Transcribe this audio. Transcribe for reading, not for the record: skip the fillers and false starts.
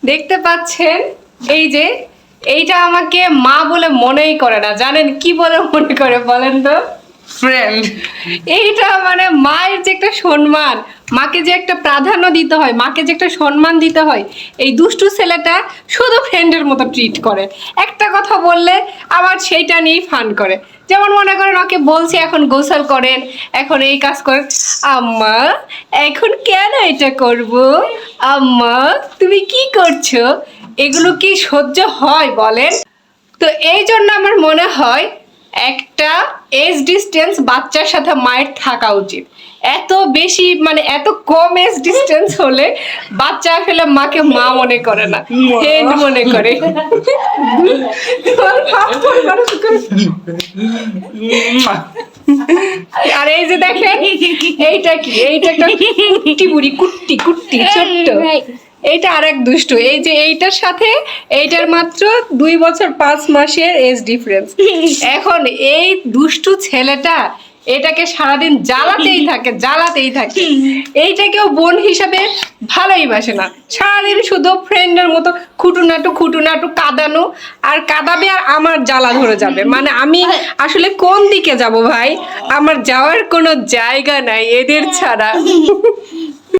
দেখতে পাচ্ছেন এই যে এইটা আমাকে মা বলে মনেই করে না, জানেন কি বলে মনে করে বলেন তো? ফ্রেন্ড। এইটা মানে মায়ের যে একটা সম্মান, মাকে যে একটা প্রাধান্য দিতে হয়, মাকে যে একটা সম্মান দিতে হয়, এই দুষ্টু ছেলেটা শুধু ফ্রেন্ডের মতো ট্রিট করে। একটা কথা বললে আবার সেইটা নিয়েই ফান করে। যেমন মনে করেন ওকে বলছি এখন গোসল করেন, এখন এই কাজ করেন, আম্মা এখন কেন এটা করব, আম্মা তুমি কি করছো, এগুলো কি সহ্য হয় বলেন? তো এই জন্য আমার মনে হয় একটা এজ ডিস্টেন্স বাচ্চার সাথে মায়ের থাকা উচিত। এত বেশি মানে এত কম এজ ডিস্টেন্স হলে বাচ্চা আসলে মাকে মা মনে করে না, ফ্রেন্ড মনে করে। আর এই যে দেখেন এইটা কি, এইটা একটা কুট্টি বুড়ি, কুট্টি কুট্টি ছোট্ট। এইটা আরেক দুষ্টু, এই যে এইটার সাথে এইটার মাত্র 2 বছর 5 মাসের এজ ডিফারেন্স। এখন এই দুষ্টু ছেলেটা এটাকে সারাদিন জ্বালাতেই থাকে, জ্বালাতেই থাকে। এইটাকেও বোন হিসাবে ভালোই বাসে না, সারাদিন শুধু ফ্রেন্ডের মতো খুটুনাটু খুটুনাটু কাঁদানো আর কাঁদাবে, আর আমার জ্বালা ধরে যাবে। মানে আমি আসলে কোন দিকে যাব ভাই, আমার যাওয়ার কোনো জায়গা নাই এদের ছাড়া।